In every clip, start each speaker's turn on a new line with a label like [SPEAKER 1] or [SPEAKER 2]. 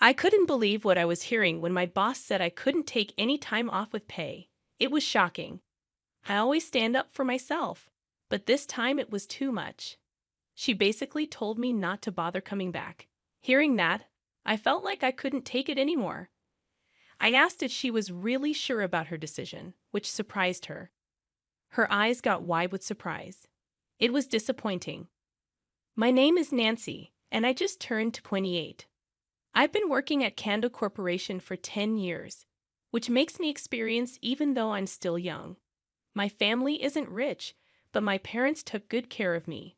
[SPEAKER 1] I couldn't believe what I was hearing when my boss said I couldn't take any time off with pay. It was shocking. I always stand up for myself, but this time it was too much. She basically told me not to bother coming back. Hearing that, I felt like I couldn't take it anymore. I asked if she was really sure about her decision, which surprised her. Her eyes got wide with surprise. It was disappointing. My name is Nancy, and I just turned 28. I've been working at Kando Corporation for 10 years, which makes me experienced even though I'm still young. My family isn't rich, but my parents took good care of me.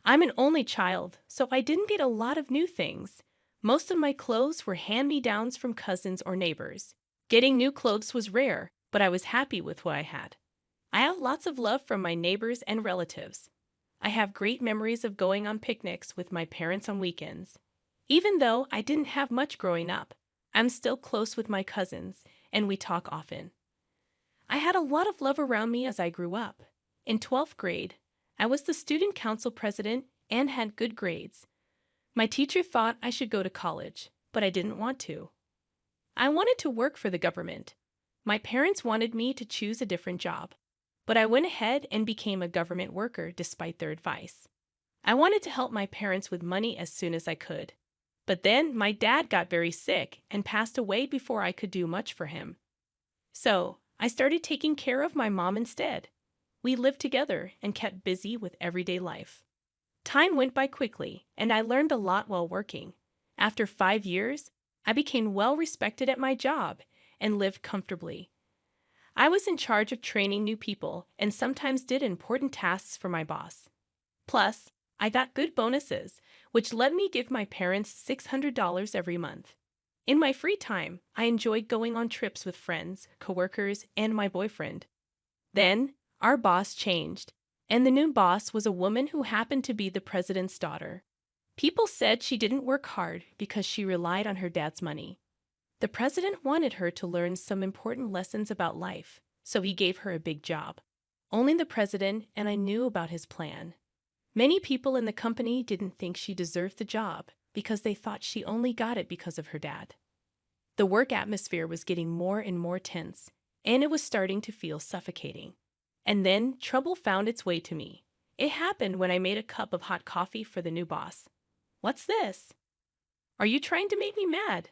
[SPEAKER 1] I'm an only child, so I didn't get a lot of new things. Most of my clothes were hand-me-downs from cousins or neighbors. Getting new clothes was rare, but I was happy with what I had. I have lots of love from my neighbors and relatives. I have great memories of going on picnics with my parents on weekends. Even though I didn't have much growing up, I'm still close with my cousins, and we talk often. I had a lot of love around me as I grew up. In 12th grade, I was the student council president and had good grades. My teacher thought I should go to college, but I didn't want to. I wanted to work for the government. My parents wanted me to choose a different job, but I went ahead and became a government worker despite their advice. I wanted to help my parents with money as soon as I could. But then my dad got very sick and passed away before I could do much for him. So I started taking care of my mom instead. We lived together and kept busy with everyday life. Time went by quickly, and I learned a lot while working. After 5 years, I became well respected at my job and lived comfortably. I was in charge of training new people and sometimes did important tasks for my boss. Plus, I got good bonuses, which let me give my parents $600 every month. In my free time, I enjoyed going on trips with friends, coworkers, and my boyfriend. Then, our boss changed, and the new boss was a woman who happened to be the president's daughter. People said she didn't work hard because she relied on her dad's money. The president wanted her to learn some important lessons about life, so he gave her a big job. Only the president and I knew about his plan. Many people in the company didn't think she deserved the job because they thought she only got it because of her dad. The work atmosphere was getting more and more tense, and it was starting to feel suffocating. And then trouble found its way to me. It happened when I made a cup of hot coffee for the new boss. "What's this?" "Are you trying to make me mad?"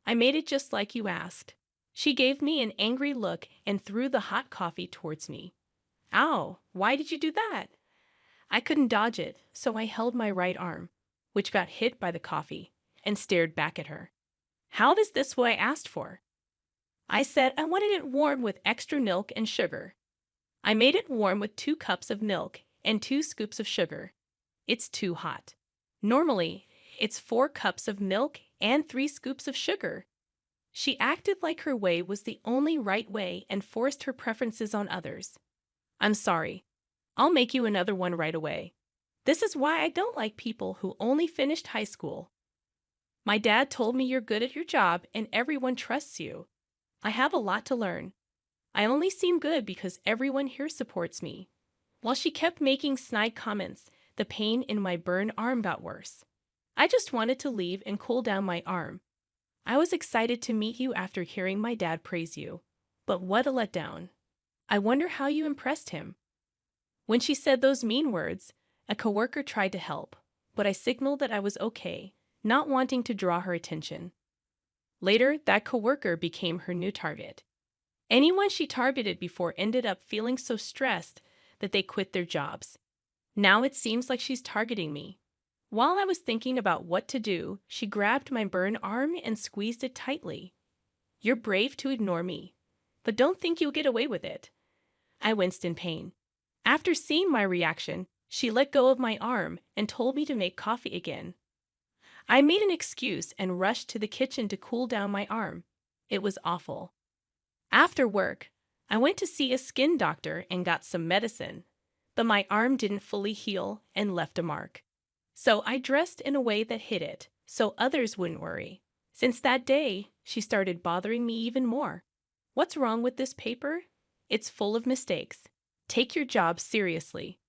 [SPEAKER 1] "I made it just like you asked." She gave me an angry look and threw the hot coffee towards me. "Ow, why did you do that?" I couldn't dodge it, so I held my right arm, which got hit by the coffee, and stared back at her. "How is this what I asked for?" I said I wanted it warm with extra milk and sugar. I made it warm with 2 cups of milk and 2 scoops of sugar. It's too hot. Normally, it's 4 cups of milk and 3 scoops of sugar. She acted like her way was the only right way and forced her preferences on others. "I'm sorry. I'll make you another one right away. This is why I don't like people who only finished high school. My dad told me you're good at your job and everyone trusts you. I have a lot to learn. I only seem good because everyone here supports me." While she kept making snide comments, the pain in my burned arm got worse. I just wanted to leave and cool down my arm. I was excited to meet you after hearing my dad praise you. But what a letdown. I wonder how you impressed him. When she said those mean words, a coworker tried to help, but I signaled that I was okay, not wanting to draw her attention. Later, that coworker became her new target. Anyone she targeted before ended up feeling so stressed that they quit their jobs. Now it seems like she's targeting me. While I was thinking about what to do, she grabbed my burned arm and squeezed it tightly. "You're brave to ignore me, but don't think you'll get away with it." I winced in pain. After seeing my reaction, she let go of my arm and told me to make coffee again. I made an excuse and rushed to the kitchen to cool down my arm. It was awful. After work, I went to see a skin doctor and got some medicine, but my arm didn't fully heal and left a mark. So I dressed in a way that hid it, so others wouldn't worry. Since that day, she started bothering me even more. "What's wrong with this paper? It's full of mistakes. Take your job seriously."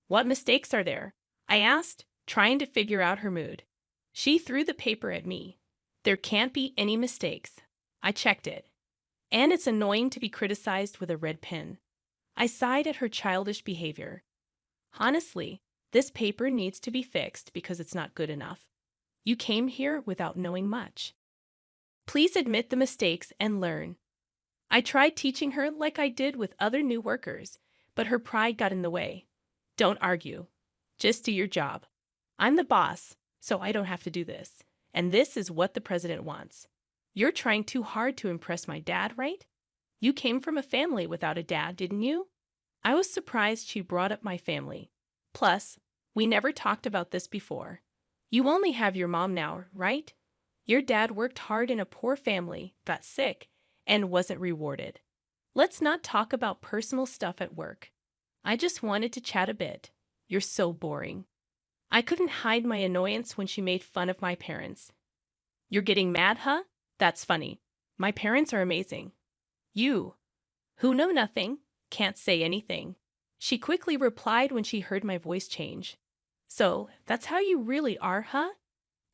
[SPEAKER 1] "What mistakes are there?" I asked, trying to figure out her mood. She threw the paper at me. There can't be any mistakes. I checked it. And it's annoying to be criticized with a red pen. I sighed at her childish behavior. Honestly, this paper needs to be fixed because it's not good enough. You came here without knowing much. Please admit the mistakes and learn. I tried teaching her like I did with other new workers, but her pride got in the way. Don't argue. Just do your job. I'm the boss, so I don't have to do this. And this is what the president wants. You're trying too hard to impress my dad, right? You came from a family without a dad, didn't you? I was surprised she brought up my family. Plus, we never talked about this before. You only have your mom now, right? Your dad worked hard in a poor family, got sick, and wasn't rewarded. Let's not talk about personal stuff at work. I just wanted to chat a bit. You're so boring. I couldn't hide my annoyance when she made fun of my parents. You're getting mad, huh? That's funny. My parents are amazing. You, who know nothing, can't say anything. She quickly replied when she heard my voice change. So, that's how you really are, huh?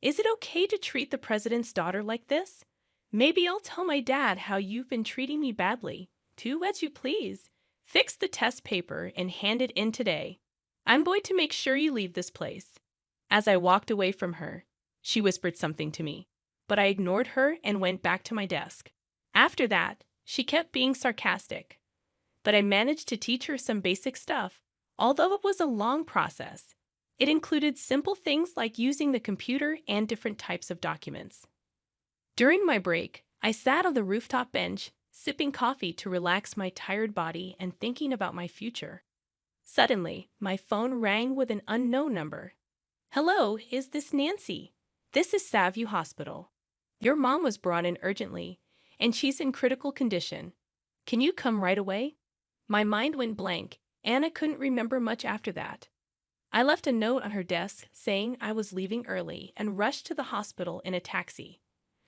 [SPEAKER 1] Is it okay to treat the president's daughter like this? Maybe I'll tell my dad how you've been treating me badly. Do as you please. Fix the test paper and hand it in today. I'm going to make sure you leave this place. As I walked away from her, she whispered something to me, but I ignored her and went back to my desk. After that, she kept being sarcastic, but I managed to teach her some basic stuff, although it was a long process. It included simple things like using the computer and different types of documents. During my break, I sat on the rooftop bench, sipping coffee to relax my tired body and thinking about my future. Suddenly, my phone rang with an unknown number. Hello, is this Nancy? This is Savvy Hospital. Your mom was brought in urgently, and she's in critical condition. Can you come right away? My mind went blank, and I couldn't remember much after that. I left a note on her desk saying I was leaving early and rushed to the hospital in a taxi.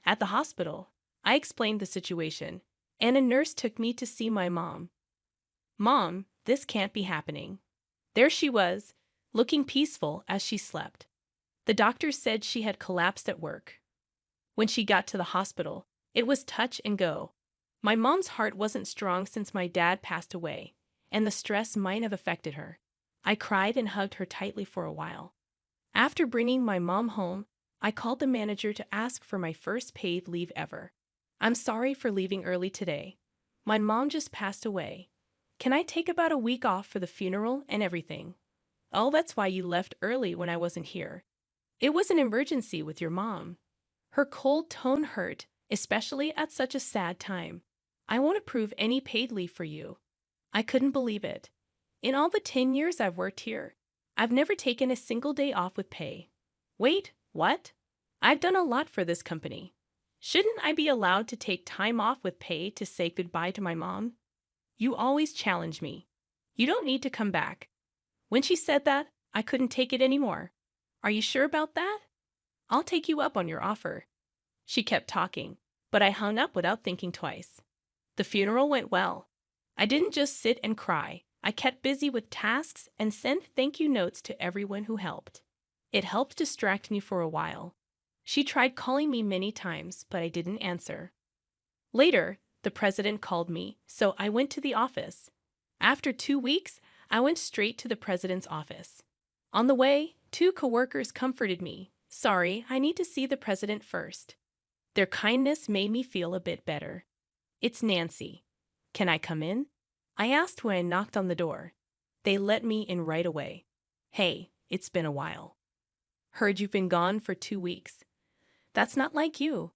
[SPEAKER 1] At the hospital, I explained the situation, and a nurse took me to see my mom. Mom, this can't be happening. There she was, looking peaceful as she slept. The doctor said she had collapsed at work. When she got to the hospital, it was touch and go. My mom's heart wasn't strong since my dad passed away, and the stress might have affected her. I cried and hugged her tightly for a while. After bringing my mom home, I called the manager to ask for my first paid leave ever. I'm sorry for leaving early today. My mom just passed away. Can I take about a week off for the funeral and everything? Oh, that's why you left early when I wasn't here. It was an emergency with your mom. Her cold tone hurt, especially at such a sad time. I won't approve any paid leave for you. I couldn't believe it. In all the 10 years I've worked here, I've never taken a single day off with pay. Wait, what? I've done a lot for this company. Shouldn't I be allowed to take time off with pay to say goodbye to my mom? You always challenge me. You don't need to come back. When she said that, I couldn't take it anymore. Are you sure about that? I'll take you up on your offer. She kept talking, but I hung up without thinking twice. The funeral went well. I didn't just sit and cry. I kept busy with tasks and sent thank you notes to everyone who helped. It helped distract me for a while. She tried calling me many times, but I didn't answer. Later, the president called me, so I went to the office. After 2 weeks, I went straight to the president's office. On the way, 2 coworkers comforted me. Sorry, I need to see the president first. Their kindness made me feel a bit better. It's Nancy. Can I come in? I asked when I knocked on the door. They let me in right away. Hey, it's been a while. Heard you've been gone for 2 weeks. That's not like you.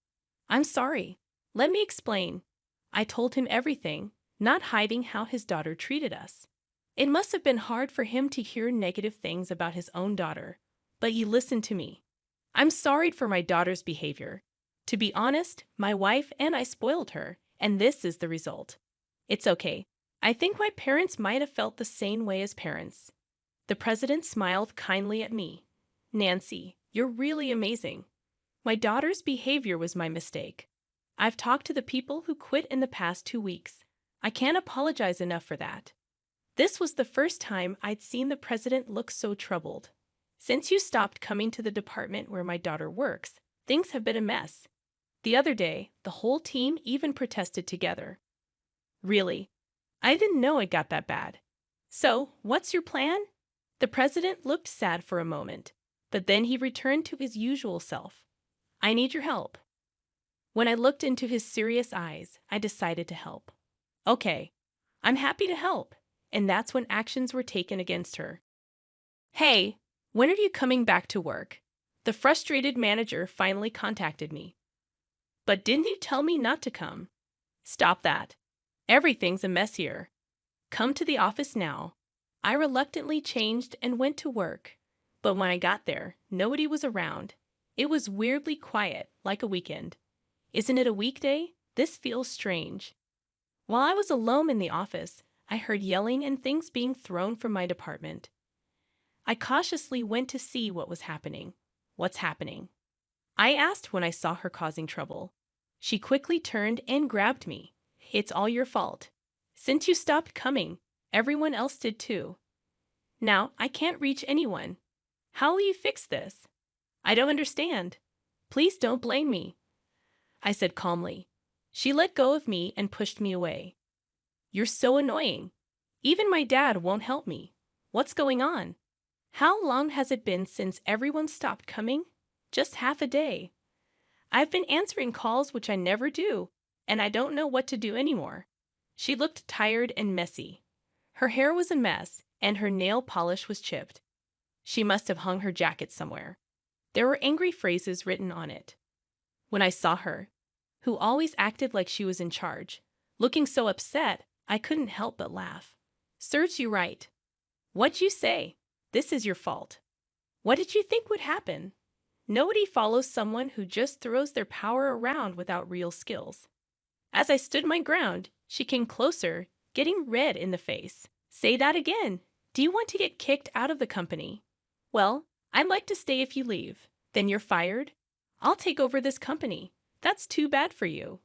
[SPEAKER 1] I'm sorry. Let me explain. I told him everything, not hiding how his daughter treated us. It must have been hard for him to hear negative things about his own daughter, but he listened to me. I'm sorry for my daughter's behavior. To be honest, my wife and I spoiled her, and this is the result. It's okay. I think my parents might have felt the same way as parents. The president smiled kindly at me. Nancy, you're really amazing. My daughter's behavior was my mistake. I've talked to the people who quit in the past 2 weeks. I can't apologize enough for that. This was the first time I'd seen the president look so troubled. Since you stopped coming to the department where my daughter works, things have been a mess. The other day, the whole team even protested together. Really? I didn't know it got that bad. So, what's your plan? The president looked sad for a moment, but then he returned to his usual self. I need your help. When I looked into his serious eyes, I decided to help. Okay, I'm happy to help. And that's when actions were taken against her. Hey, when are you coming back to work? The frustrated manager finally contacted me. But didn't you tell me not to come? Stop that. Everything's a mess here. Come to the office now. I reluctantly changed and went to work. But when I got there, nobody was around. It was weirdly quiet, like a weekend. Isn't it a weekday? This feels strange. While I was alone in the office, I heard yelling and things being thrown from my department. I cautiously went to see what was happening. What's happening? I asked when I saw her causing trouble. She quickly turned and grabbed me. It's all your fault. Since you stopped coming, everyone else did too. Now I can't reach anyone. How will you fix this? I don't understand. Please don't blame me, I said calmly. She let go of me and pushed me away. You're so annoying. Even my dad won't help me. What's going on? How long has it been since everyone stopped coming? Just half a day. I've been answering calls, which I never do, and I don't know what to do anymore. She looked tired and messy. Her hair was a mess, and her nail polish was chipped. She must have hung her jacket somewhere. There were angry phrases written on it. When I saw her, who always acted like she was in charge, looking so upset, I couldn't help but laugh. Serves you right. What'd you say? This is your fault. What did you think would happen? Nobody follows someone who just throws their power around without real skills. As I stood my ground, she came closer, getting red in the face. Say that again. Do you want to get kicked out of the company? Well, I'd like to stay if you leave. Then you're fired? I'll take over this company. That's too bad for you.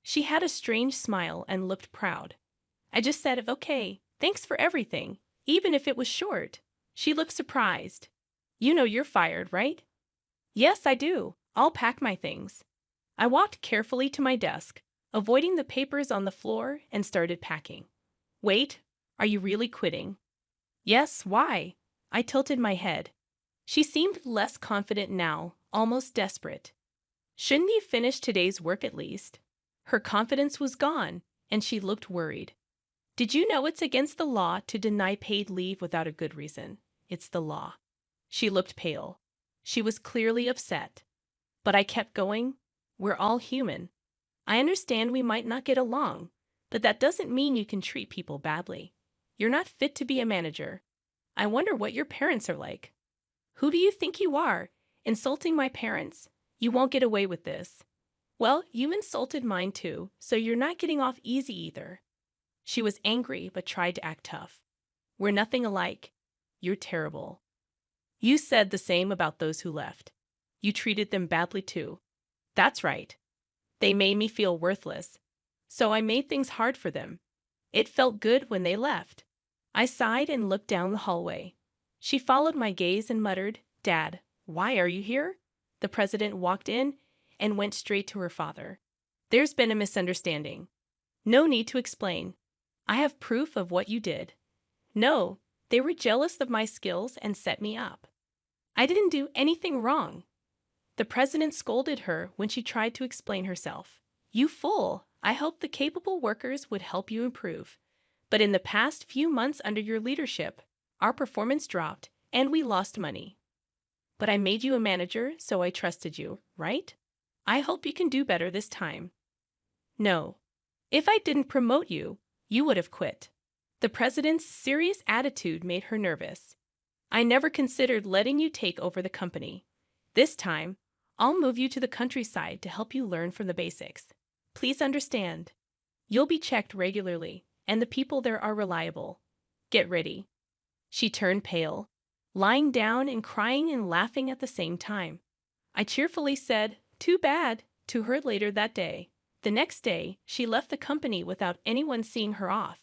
[SPEAKER 1] She had a strange smile and looked proud. I just said, okay, thanks for everything, even if it was short. She looked surprised. You know you're fired, right? Yes, I do. I'll pack my things. I walked carefully to my desk, avoiding the papers on the floor, and started packing. Wait, are you really quitting? Yes, why? I tilted my head. She seemed less confident now, almost desperate. Shouldn't you finish today's work at least? Her confidence was gone, and she looked worried. Did you know it's against the law to deny paid leave without a good reason? It's the law. She looked pale. She was clearly upset. But I kept going. We're all human. I understand we might not get along, but that doesn't mean you can treat people badly. You're not fit to be a manager. I wonder what your parents are like. Who do you think you are? Insulting my parents? You won't get away with this. Well, you insulted mine too, so you're not getting off easy either. She was angry but tried to act tough. We're nothing alike. You're terrible. You said the same about those who left. You treated them badly too. That's right. They made me feel worthless. So I made things hard for them. It felt good when they left. I sighed and looked down the hallway. She followed my gaze and muttered, Dad, why are you here? The president walked in and went straight to her father. There's been a misunderstanding. No need to explain. I have proof of what you did. No, they were jealous of my skills and set me up. I didn't do anything wrong. The president scolded her when she tried to explain herself. You fool! I hoped the capable workers would help you improve. But in the past few months under your leadership, our performance dropped and we lost money. But I made you a manager, so I trusted you, right? I hope you can do better this time. No. If I didn't promote you, you would have quit. The president's serious attitude made her nervous. I never considered letting you take over the company. This time, I'll move you to the countryside to help you learn from the basics. Please understand. You'll be checked regularly, and the people there are reliable. Get ready. She turned pale, lying down and crying and laughing at the same time. I cheerfully said, too bad, to her later that day. The next day, she left the company without anyone seeing her off.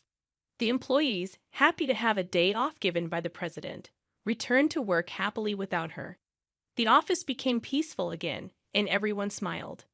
[SPEAKER 1] The employees, happy to have a day off given by the president, returned to work happily without her. The office became peaceful again, and everyone smiled.